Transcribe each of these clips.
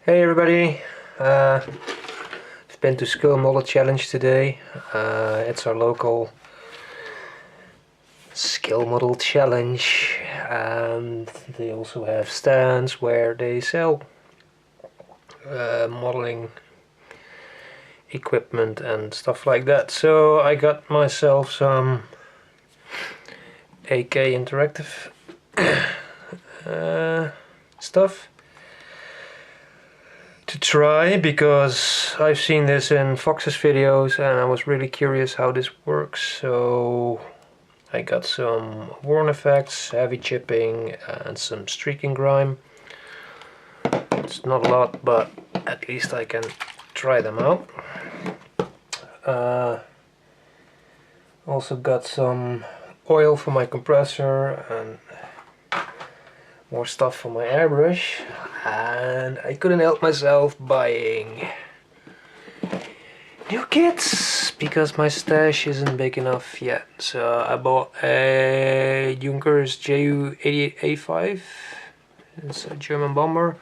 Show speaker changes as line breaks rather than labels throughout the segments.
Hey everybody, I've been to Skill Model Challenge today. It's our local skill model challenge, and they also have stands where they sell modeling equipment and stuff like that. So I got myself some AK interactive stuff to try, because I've seen this in Fox's videos and I was really curious how this works. So I got some worn effects, heavy chipping and some streaking grime. It's not a lot, but at least I can try them out. Also got some oil for my compressor and more stuff for my airbrush, and I couldn't help myself buying new kits because my stash isn't big enough yet. So I bought a Junkers Ju-88A5. It's a German bomber.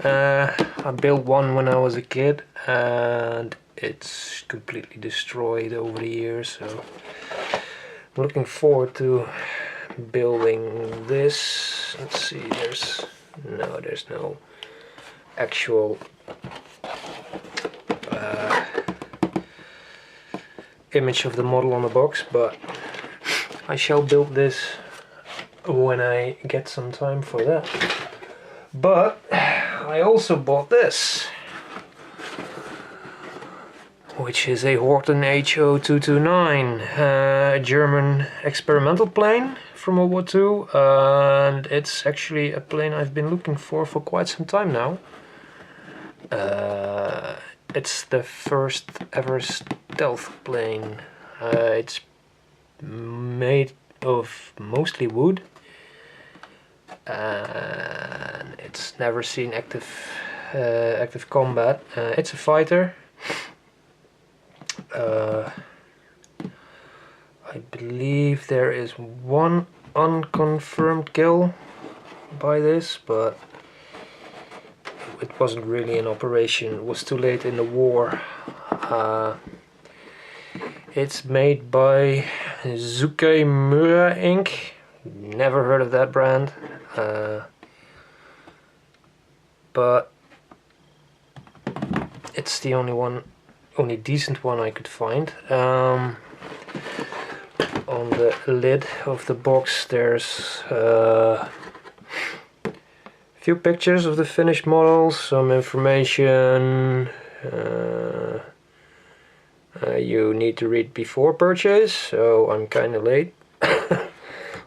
I built one when I was a kid and it's completely destroyed over the years, so I'm looking forward to building this. Let's see, there's no actual image of the model on the box, but I shall build this when I get some time for that. But I also bought this, which is a Horten Ho, a German experimental plane from World War II, and it's actually a plane I've been looking for quite some time now. It's the first ever stealth plane. It's made of mostly wood, and it's never seen active combat. It's a fighter. I believe there is one unconfirmed kill by this, but it wasn't really an operation. It was too late in the war. It's made by Zoukei-Mura Inc. Never heard of that brand, but it's the only decent one I could find. On the lid of the box there's a few pictures of the finished models, some information you need to read before purchase, so I'm kind of late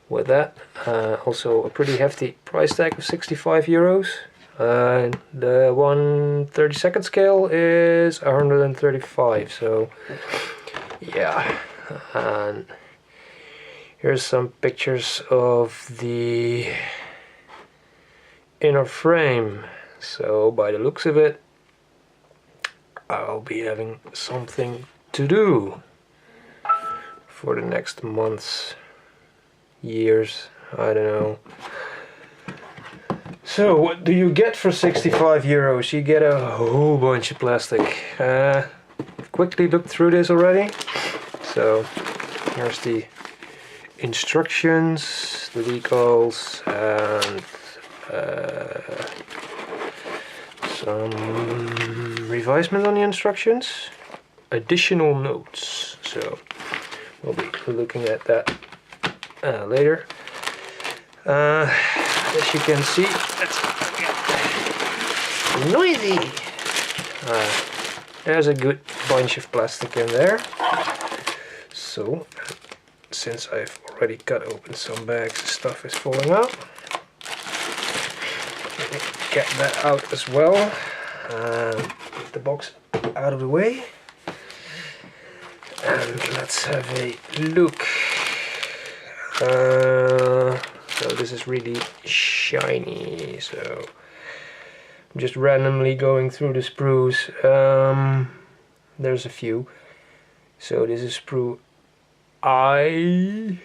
with that. Also a pretty hefty price tag of 65 euros. The 1/32 scale is 135, so yeah. And here's some pictures of the inner frame. So by the looks of it, I'll be having something to do for the next months, years, I don't know. So what do you get for 65 euros? You get a whole bunch of plastic. Quickly looked through this already. So here's the instructions, the decals, and some revisement on the instructions, additional notes. So we'll be looking at that later. As you can see, it's noisy. There's a good bunch of plastic in there. So, since I've already cut open some bags, stuff is falling out. Let me get that out as well. Get the box out of the way. And let's have a look. So this is really shiny, so I'm just randomly going through the sprues. There's a few. So this is sprue I,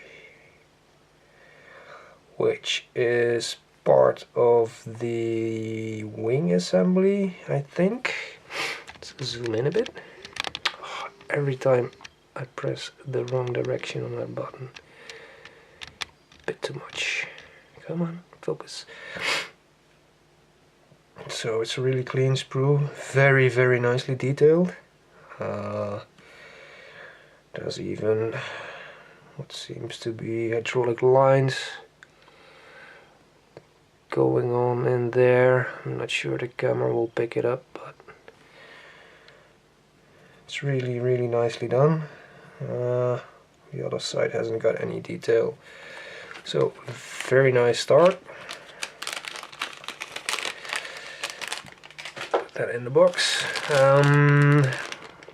which is part of the wing assembly, I think. Let's zoom in a bit. Oh, every time I press the wrong direction on that button. Bit too much. Come on, focus. So it's a really clean sprue, very, very nicely detailed. There's even what seems to be hydraulic lines going on in there. I'm not sure the camera will pick it up, but it's really, really nicely done. The other side hasn't got any detail. So, very nice start. Put that in the box.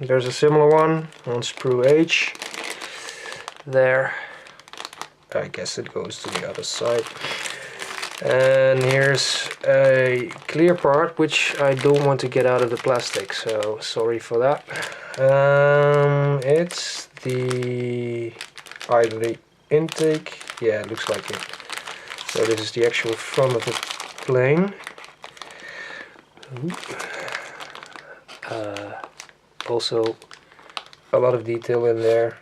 There's a similar one on sprue H. There. I guess it goes to the other side. And here's a clear part which I don't want to get out of the plastic, so sorry for that. It's either the intake, yeah, it looks like it. So this is the actual front of the plane. Also a lot of detail in there,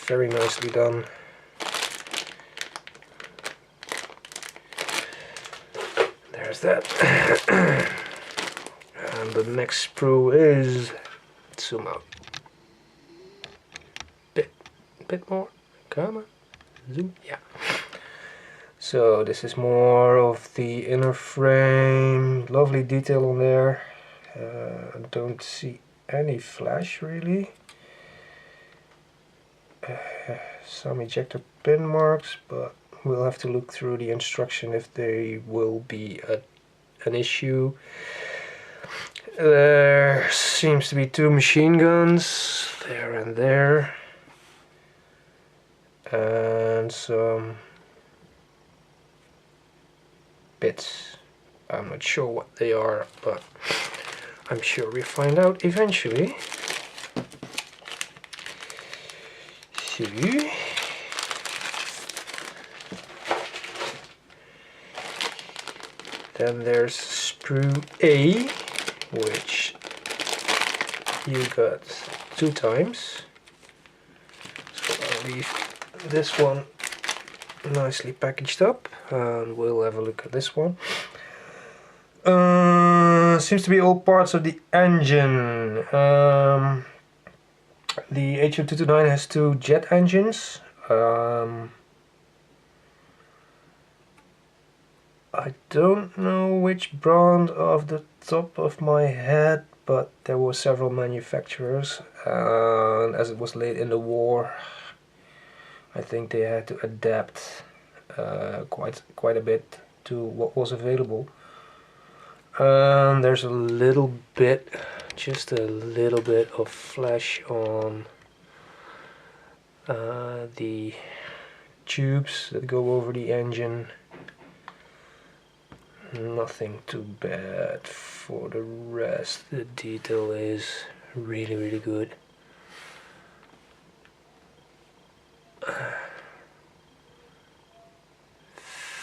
very nicely done. There's that. And the next sprue is, zoom out. Bit more, come on, zoom, yeah. So this is more of the inner frame, lovely detail on there. Don't see any flash really. Some ejector pin marks, but we'll have to look through the instruction if they will be an issue. There seems to be two machine guns, there and there. And some bits. I'm not sure what they are, but I'm sure we'll find out eventually. So, then there's sprue A, which you got 2 times. So I'll leave this one nicely packaged up, and we'll have a look at this one. Seems to be all parts of the engine. The He-162 has 2 jet engines. I don't know which brand off the top of my head, but there were several manufacturers, and as it was late in the war, I think they had to adapt quite a bit to what was available. There's a little bit, just a little bit of flash on the tubes that go over the engine. Nothing too bad. For the rest, the detail is really, really good.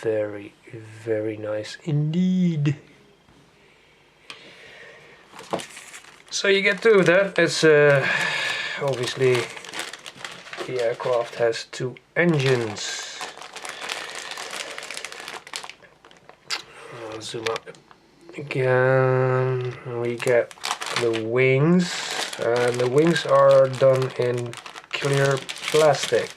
Very, very nice indeed. So you get to that. It's obviously the aircraft has 2 engines. I'll zoom out again. We get the wings, and the wings are done in clear plastic.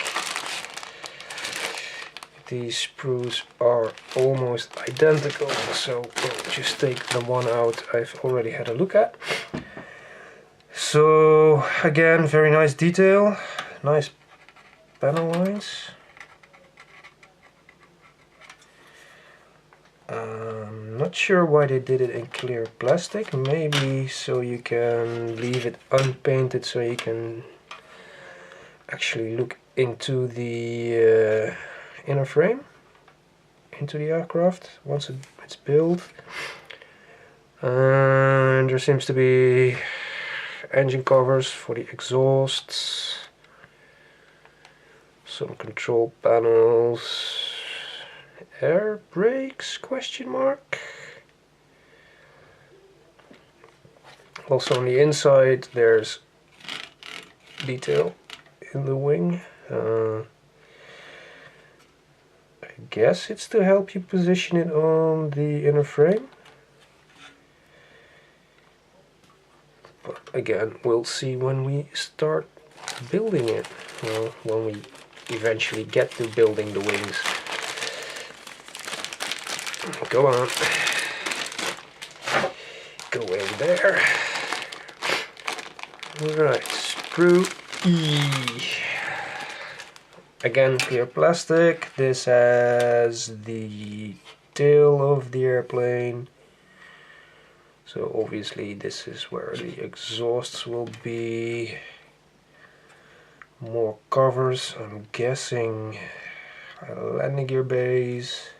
These sprues are almost identical, so we'll just take the one out I've already had a look at. So again, very nice detail, nice panel lines. Not sure why they did it in clear plastic, maybe so you can leave it unpainted, so you can actually look into the inner frame, into the aircraft once it's built. And there seems to be engine covers for the exhausts, some control panels, Air brakes, question mark. Also on the inside there's detail in the wing. I guess it's to help you position it on the inner frame. But again, we'll see when we start building it. Well, when we eventually get to building the wings. Go on. Go in there. Alright, sprue E. Again, clear plastic. This has the tail of the airplane. So obviously this is where the exhausts will be. More covers, I'm guessing landing gear bays.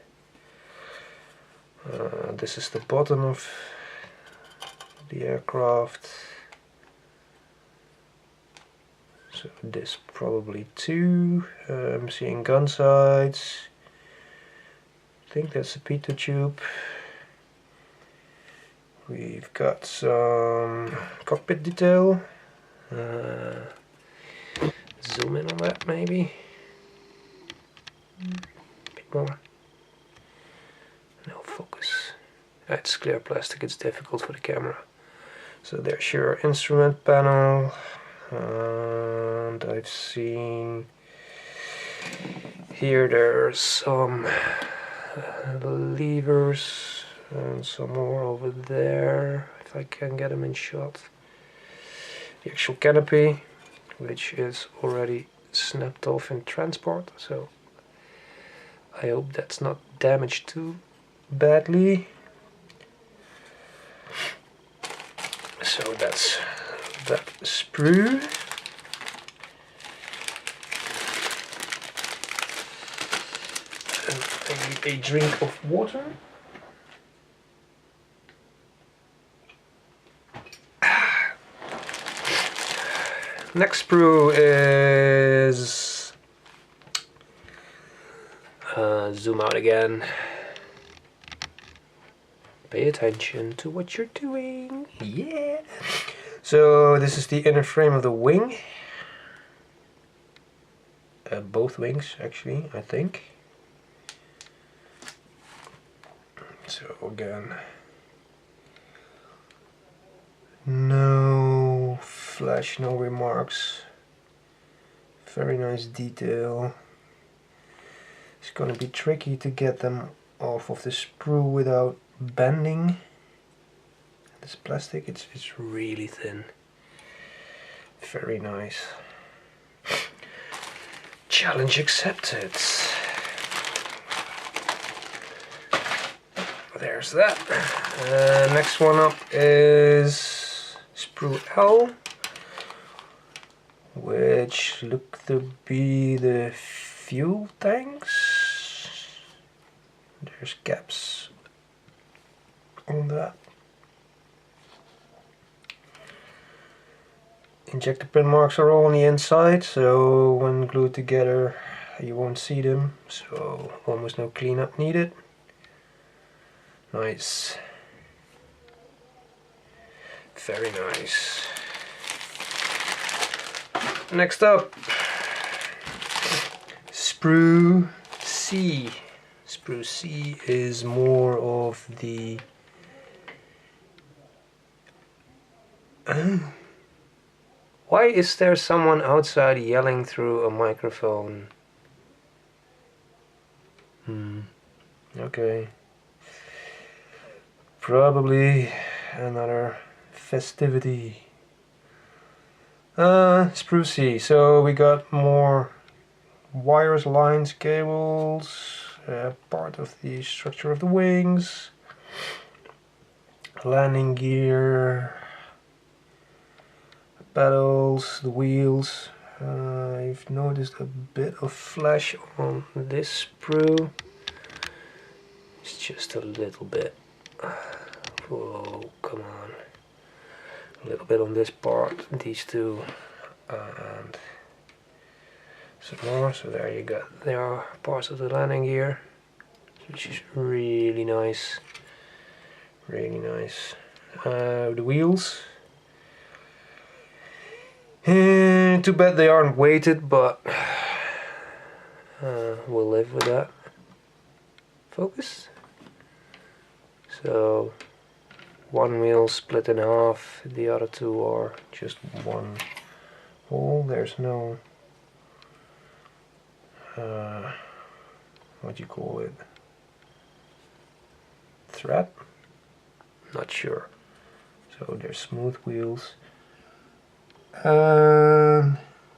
This is the bottom of the aircraft. So this probably too. I'm seeing gun sights. I think that's a pitot tube. We've got some cockpit detail. Zoom in on that maybe. A bit more. No focus. It's clear plastic, it's difficult for the camera. So there's your instrument panel. And I've seen here there's some levers and some more over there, if I can get them in shot. The actual canopy, which is already snapped off in transport, so I hope that's not damaged too badly. So that's that sprue. And I need a drink of water. Next sprue is zoom out again. Pay attention to what you're doing. Yeah. So this is the inner frame of the wing. Both wings actually, I think. So again, no flash, no remarks. Very nice detail. It's gonna be tricky to get them off of the sprue without bending. This plastic, it's really thin. Very nice. Challenge accepted. There's that. Next one up is sprue L, which look to be the fuel tanks. There's gaps on that. Injector pin marks are all on the inside, so when glued together you won't see them, so almost no cleanup needed. Nice. Very nice. Next up, sprue C. Sprue C is more of the why is there someone outside yelling through a microphone? Okay. Probably another festivity. Sprue C. So we got more wires, lines, cables, part of the structure of the wings, landing gear, pedals, the wheels. I've noticed a bit of flash on this sprue. It's just a little bit. Whoa, come on. A little bit on this part, these two, and some more. So there you go. There are parts of the landing gear. which is really nice. Really nice. The wheels. Too bad they aren't weighted, but we'll live with that. Focus. So one wheel split in half, the other two are just one hole. There's no what do you call it? Thread? Not sure. So they're smooth wheels.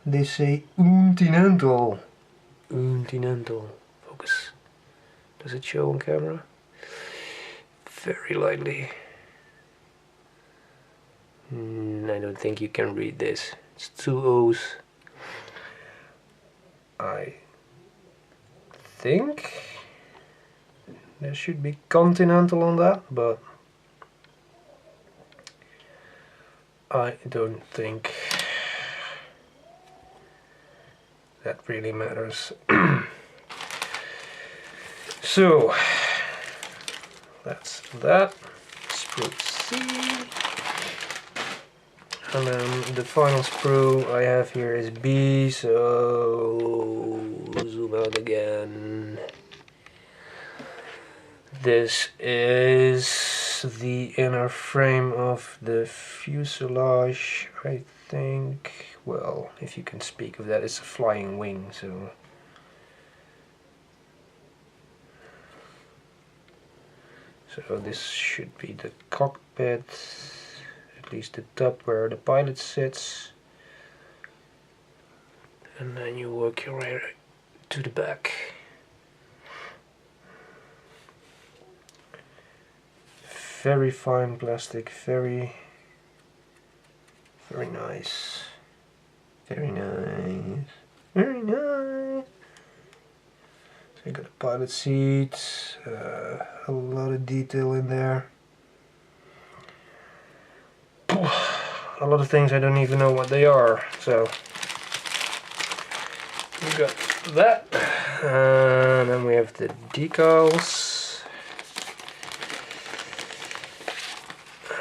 They say Continental. Continental. Focus. Does it show on camera? Very lightly. I don't think you can read this. It's two O's. I think there should be Continental on that, but I don't think that really matters. So that's that. Sprue C. And then the final sprue I have here is B, so zoom out again. This is the inner frame of the fuselage, I think. Well, if you can speak of that, it's a flying wing, so. So this should be the cockpit, at least the top where the pilot sits. And then you work your way to the back. Very fine plastic, very nice. Very nice. Very nice. So you got a pilot seat, a lot of detail in there. A lot of things I don't even know what they are. So we got that, and then we have the decals.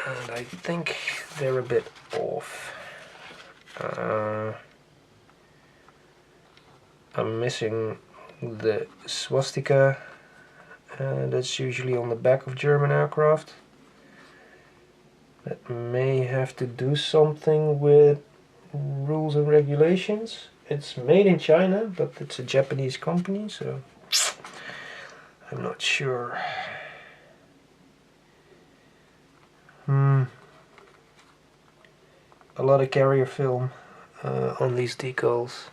And I think they're a bit off. I'm missing the swastika, that's usually on the back of German aircraft. That may have to do something with rules and regulations. It's made in China, but it's a Japanese company, so I'm not sure. A lot of carrier film on these decals.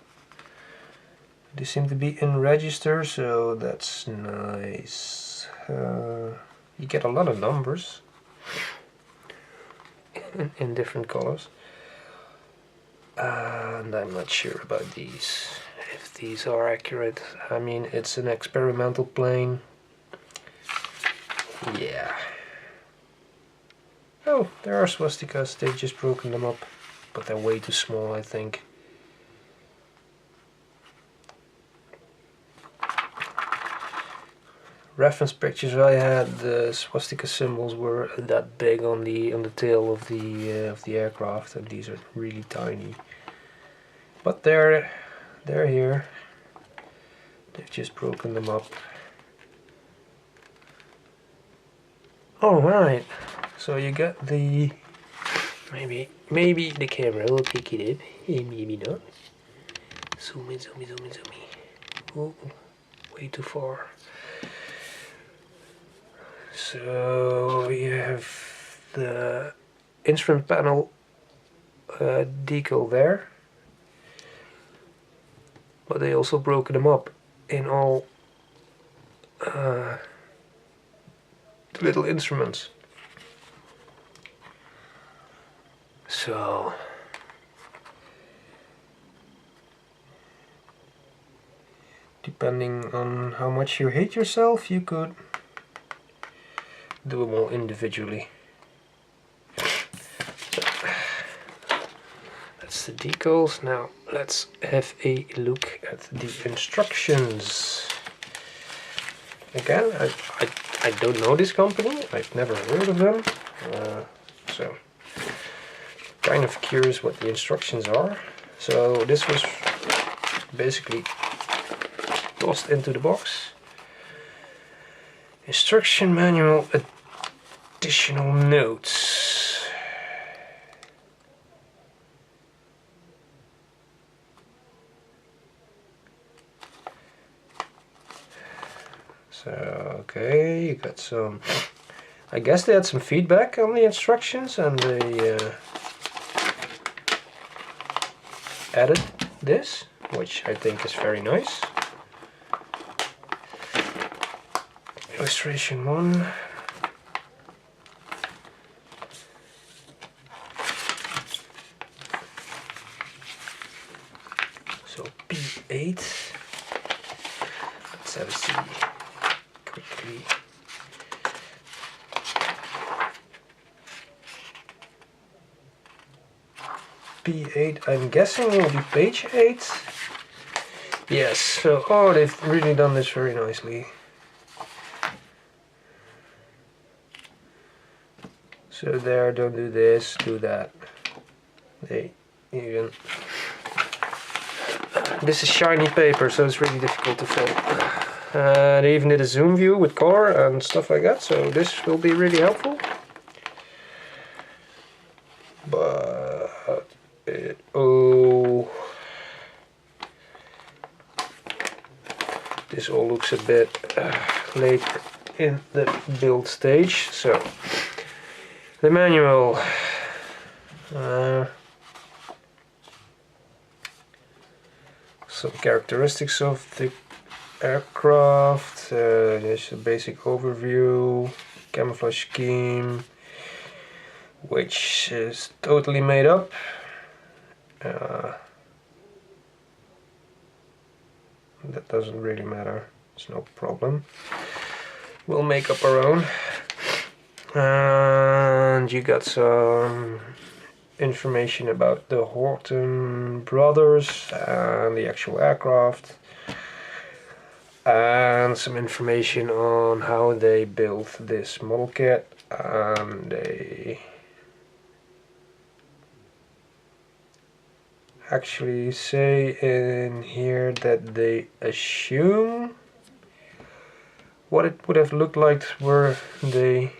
They seem to be in register, so that's nice. You get a lot of numbers in different colors. And I'm not sure about these, if these are accurate. I mean, it's an experimental plane. Yeah. Oh, there are swastikas, they've just broken them up, but they're way too small, I think. Reference pictures I had, the swastika symbols were that big on the tail of the aircraft, and these are really tiny. But they're here. They've just broken them up. All right. So you got the, maybe the camera will pick it up, maybe not. Zoom in. Oh, way too far. So you have the instrument panel decal there, but they also broken them up in all the little instruments. So depending on how much you hate yourself, you could do them all individually. So, that's the decals. Now let's have a look at the instructions. again, I don't know this company. I've never heard of them. So kind of curious what the instructions are. So this was basically tossed into the box. Instruction manual, additional notes. So okay, you got some, I guess they had some feedback on the instructions and they added this, which I think is very nice. Illustration 1. So P8. Let's have a see quickly. P8, I'm guessing will be page 8. Yes, so oh, they've really done this very nicely. So there, don't do this, do that. They even... This is shiny paper, so it's really difficult to fill. They even did a zoom view with color and stuff like that, so this will be really helpful. But... this all looks a bit later in the build stage, so... The manual. Some characteristics of the aircraft. There's a basic overview, camouflage scheme, which is totally made up. That doesn't really matter. It's no problem. We'll make up our own. And you got some information about the Horten brothers and the actual aircraft, and some information on how they built this model kit, and they actually say in here that they assume what it would have looked like were they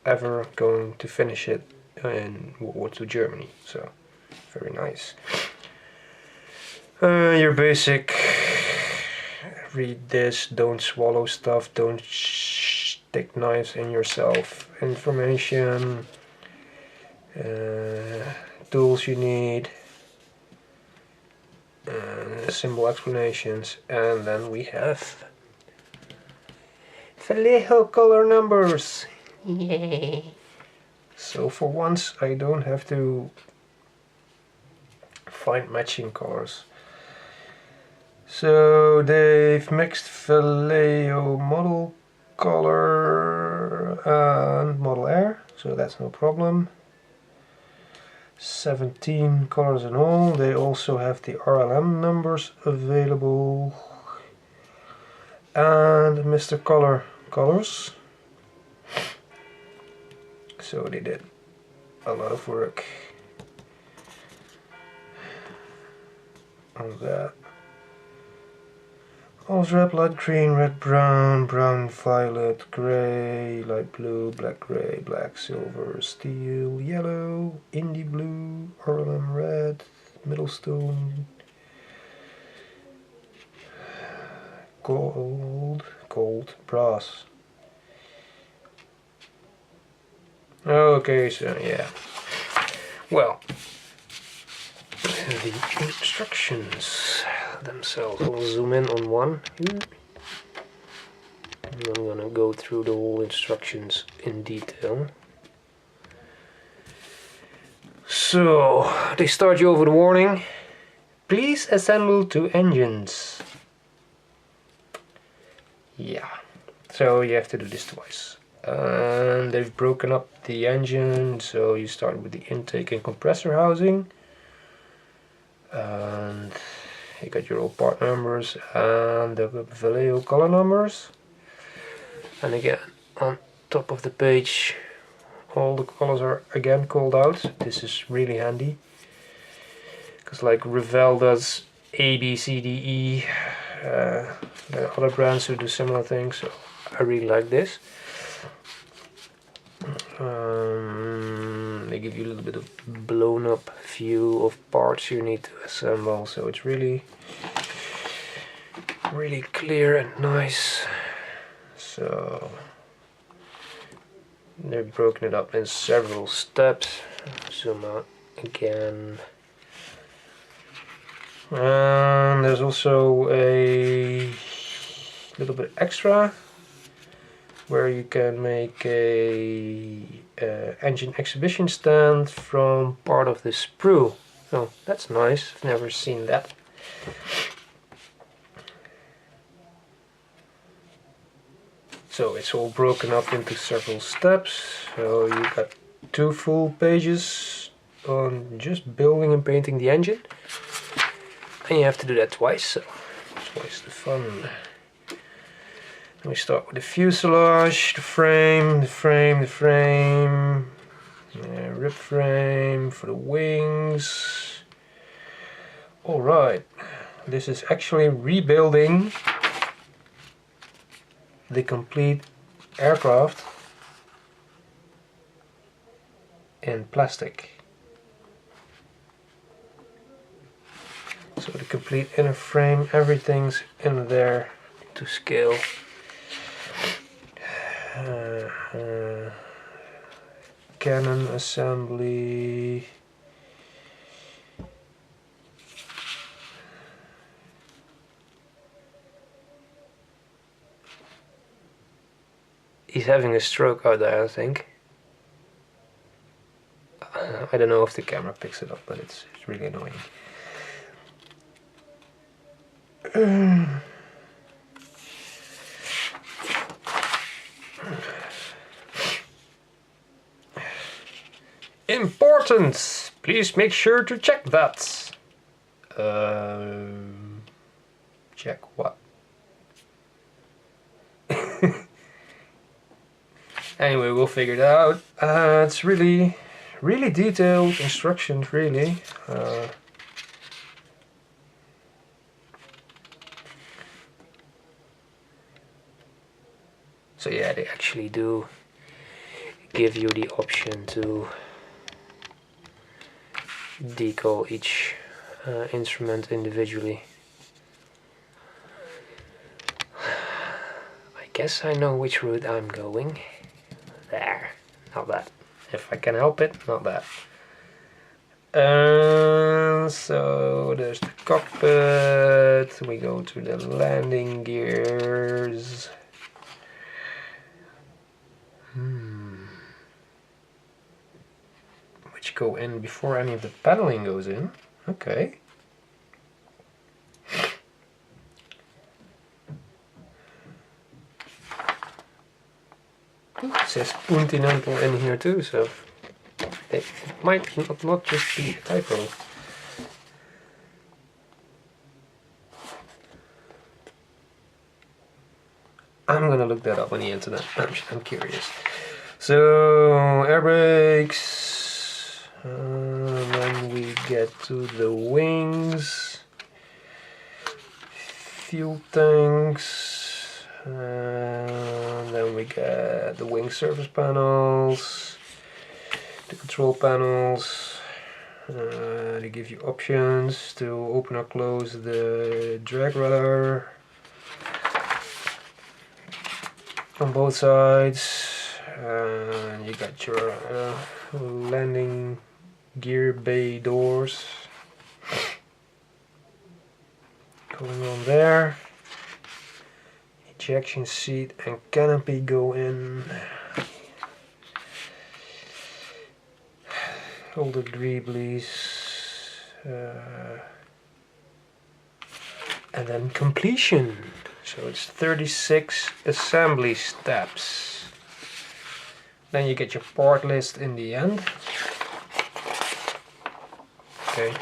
ever going to finish it in World War II Germany. So very nice. Your basic, read this, don't swallow stuff, don't stick knives in yourself, information, tools you need, symbol explanations, and then we have Vallejo color numbers. Yay! So for once I don't have to find matching colors. So they've mixed Vallejo model color and model air, so that's no problem. 17 colors in all. They also have the RLM numbers available and Mr. Color colors. So they did a lot of work on that. All's red, light green, red, brown, brown, violet, grey, light blue, black, grey, black, silver, steel, yellow, indie blue, RLM red, Middlestone, gold, brass. Okay, so yeah. Well, the instructions themselves. I'll zoom in on one here. And I'm gonna go through the whole instructions in detail. So, they start you over the warning. Please assemble 2 engines. Yeah, so you have to do this twice. And they've broken up the engine, so you start with the intake and compressor housing. And you got your old part numbers and the Vallejo color numbers. And again, on top of the page, all the colors are again called out. This is really handy, because like Revell does A, B, C, D, E. There are other brands who do similar things, so I really like this. They give you a little bit of blown up view of parts you need to assemble, so it's really clear and nice. So they've broken it up in several steps. Zoom out again. And there's also a little bit extra where you can make a engine exhibition stand from part of the sprue. Oh, that's nice. I've never seen that. So it's all broken up into several steps. So you got 2 full pages on just building and painting the engine. And you have to do that twice, so twice the fun. We start with the fuselage, the frame, rib frame for the wings. Alright, this is actually rebuilding the complete aircraft in plastic. So the complete inner frame, everything's in there to scale. Cannon assembly. He's having a stroke out there, I think. I don't know if the camera picks it up, but it's really annoying. Important! Please make sure to check that. Check what? Anyway, we'll figure it out. It's really detailed instructions, really. So yeah, they actually do give you the option to decal each instrument individually. I guess I know which route I'm going. There, not that. If I can help it, not that. So there's the cockpit. We go to the landing gears. Which go in before any of the paneling goes in. Okay. It says Continental in here too, so it might not just be a typo. I'm gonna look that up on the internet. I'm curious. So air brakes. Then we get to the wings, fuel tanks. Then we get the wing surface panels, the control panels. They give you options to open or close the drag rudder on both sides. You got your landing gear bay doors going on there. Ejection seat and canopy go in. All the greeblies. And then completion. So it's 36 assembly steps. Then you get your part list in the end. Okay,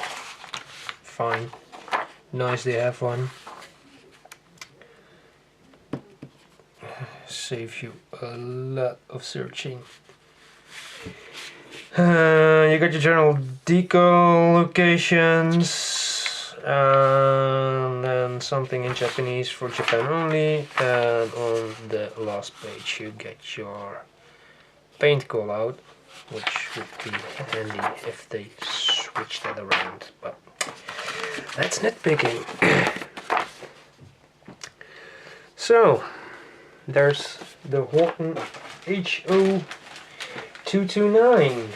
fine. Nice they have one. save you a lot of searching. You got your general decal locations, and then something in Japanese for Japan only, and on the last page you get your paint call out, which would be handy if they switch that around, but that's nitpicking. So there's the Horten Ho-229.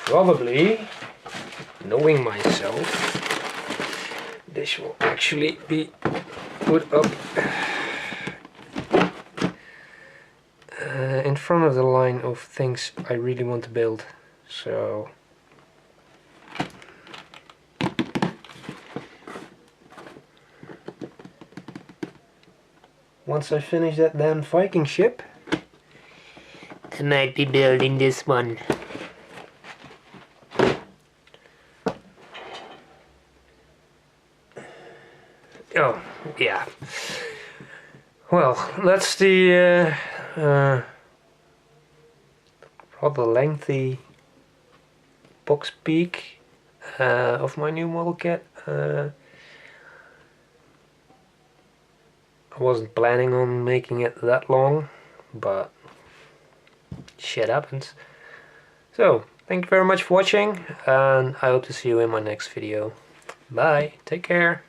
Probably, knowing myself, this will actually be put up in front of the line of things I really want to build. So once I finish that damn Viking ship, I might be building this one. Oh, yeah. Well, that's the rather lengthy box peek of my new model kit. I wasn't planning on making it that long, but shit happens. So, thank you very much for watching, and I hope to see you in my next video. Bye, take care.